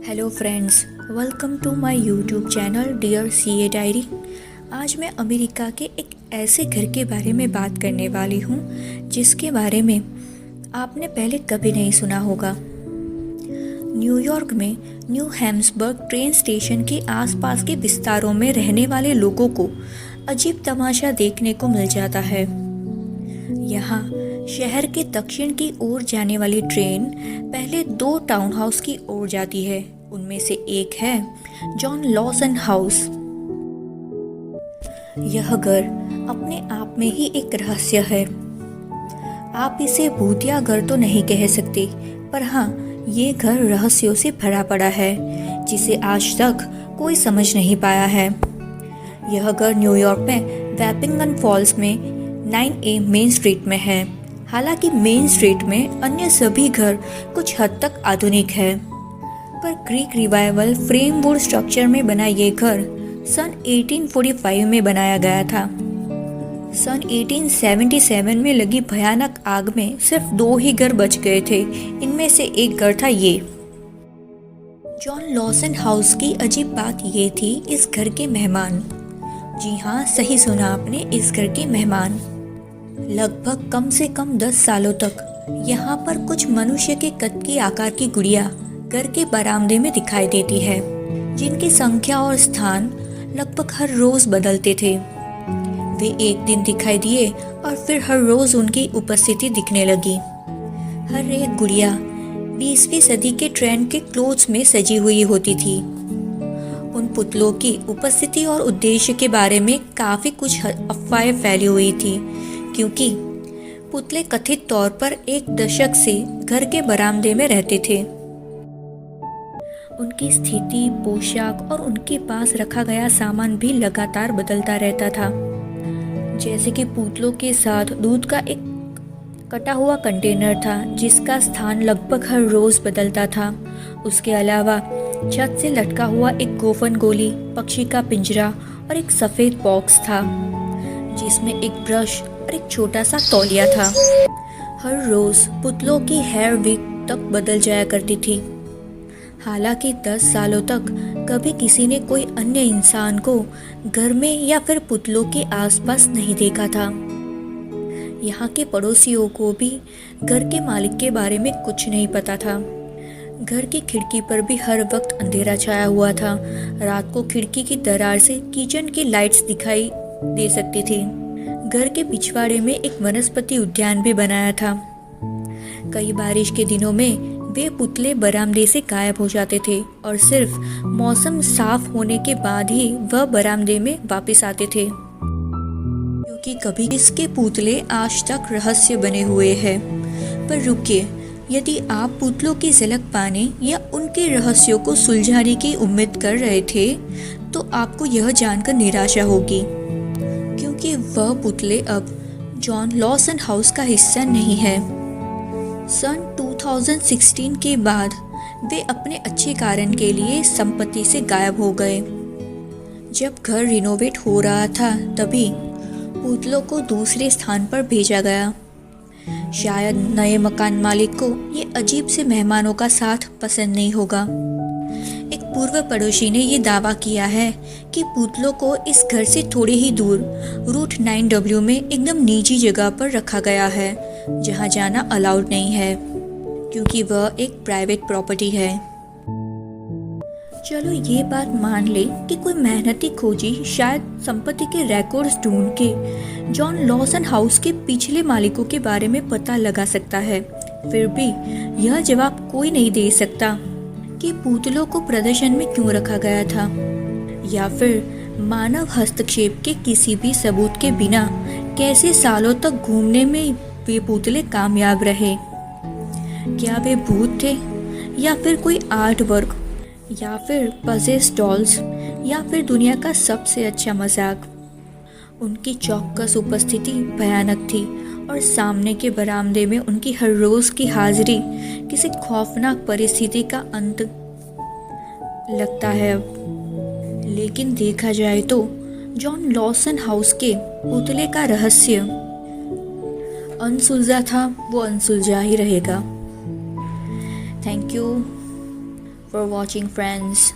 Hello friends, welcome to my YouTube channel dear CA diary. आज मैं America के एक ऐसे घर के बारे में बात करने वाली हूँ जिसके बारे में आपने पहले कभी नहीं सुना होगा। न्यूयॉर्क में न्यू हैम्सबर्ग ट्रेन स्टेशन के आसपास के विस्तारों में रहने वाले लोगों को अजीब तमाशा देखने को मिल जाता है। यहाँ शहर के दक्षिण की ओर जाने वाली ट्रेन पहले दो टाउन हाउस की ओर जाती है। उनमें से एक है जॉन लॉसन हाउस। यह घर अपने आप में ही एक रहस्य है। आप इसे भूतिया घर तो नहीं कह सकते, पर हाँ, ये घर रहस्यों से भरा पड़ा है जिसे आज तक कोई समझ नहीं पाया है। यह घर न्यूयॉर्क में वैपिंगन फॉल्स में 9A मेन स्ट्रीट में है। हालांकि मेन स्ट्रीट में अन्य सभी घर कुछ हद तक आधुनिक है, पर ग्रीक रिवाइवल फ्रेमवुड स्ट्रक्चर में बना ये घर सन 1845 में बनाया गया था। सन 1877 में लगी भयानक आग में सिर्फ 2 ही घर बच गए थे। इनमें से एक घर था ये। जॉन लॉसन हाउस की अजीब बात ये थी, इस घर के मेहमान, जी हाँ, सही सुना आपने, इस घर के मेहमान लगभग कम से कम 10 सालों तक यहाँ पर कुछ मनुष्य के कद की आकार की गुड़िया घर के बरामदे में दिखाई देती है, जिनकी संख्या और स्थान लगभग हर रोज बदलते थे। वे एक दिन दिखाई दिए और फिर हर रोज उनकी उपस्थिति दिखने लगी। हर एक गुड़िया 20वीं सदी के ट्रेंड के क्लोथ्स में सजी हुई होती थी। उन पुतलों की उपस्थिति और उद्देश्य के बारे में काफी कुछ अफवाहें फैली हुई थी, क्योंकि पुतले कथित तौर पर एक दशक से घर के बरामदे में रहते थे। उनकी स्थिति, पोशाक और उनके पास रखा गया सामान भी लगातार बदलता रहता था। जैसे कि पुतलों के साथ दूध का एक कटा हुआ कंटेनर था जिसका स्थान लगभग हर रोज बदलता था। उसके अलावा छत से लटका हुआ एक गोफन गोली, पक्षी का पिंजरा और एक सफेद बॉक्स था जिसमें एक ब्रश और एक छोटा सा तौलिया था। हर रोज पुतलों की हेयर विग तक बदल जाया करती थी। हालांकि 10 सालों तक कभी किसी ने कोई अन्य इंसान को घर में या फिर पुतलों के आसपास नहीं देखा था। यहाँ के पड़ोसियों को भी घर के मालिक के बारे में कुछ नहीं पता था। घर की खिड़की पर भी हर वक्त अंधेरा छाया हुआ था। रात को खिड़की की दरार से किचन की लाइट्स दिखाई दे सकती थी। घर के पिछवाड़े में एक वनस्पति उद्यान भी बनाया था। कई बारिश के दिनों में वे पुतले बरामदे से गायब हो जाते थे और सिर्फ मौसम साफ होने के बाद ही वह बरामदे में वापस आते थे, क्योंकि कभी इसके पुतले आज तक रहस्य बने हुए हैं। पर रुकिए, यदि आप पुतलों की झलक पाने या उनके रहस्यों को सुलझाने की उम्मीद कर रहे थे, तो आपको यह जानकर निराशा होगी, क्योंकि वह पुतले अब जॉन लॉसन हाउस का हिस्सा नहीं है। सन 2016 के बाद वे अपने अच्छे कारण के लिए संपत्ति से गायब हो गए। जब घर रिनोवेट हो रहा था, तभी पुतलों को दूसरे स्थान पर भेजा गया। शायद नए मकान मालिक को ये अजीब से मेहमानों का साथ पसंद नहीं होगा। एक पूर्व पड़ोसी ने ये दावा किया है कि पुतलों को इस घर से थोड़े ही दूर रूट 9W में एकदम निजी जगह पर रखा गया है, जहां जाना अलाउड नहीं है, क्योंकि वह एक प्राइवेट प्रॉपर्टी है। चलो ये बात मान ले कि कोई मेहनती खोजी शायद संपत्ति के रिकॉर्ड्स ढूंढ के जॉन लॉसन हाउस के पिछले मालिकों के बारे में पता लगा सकता है। फिर भी यह जवाब कोई नहीं दे सकता कि पुतलों को प्रदर्शन में क्यों रखा गया था, या फिर मानव हस्तक्षेप के किसी भी सबूत के बिना कैसे सालों तक घूमने में वे पुतले कामयाब रहे। क्या वे भूत थे, या फिर कोई आर्ट वर्क, या फिर पजेस डॉल्स, या फिर दुनिया का सबसे अच्छा मजाक। उनकी चौकस उपस्थिति भयानक थी और सामने के बरामदे में उनकी हर रोज की हाजिरी किसी खौफनाक परिस्थिति का अंत लगता है अब। लेकिन देखा जाए तो जॉन लॉसन हाउस के पुतले का रहस्य अनसुलझा था, वो अनसुलझा ही रहेगा। Thank you for watching, friends.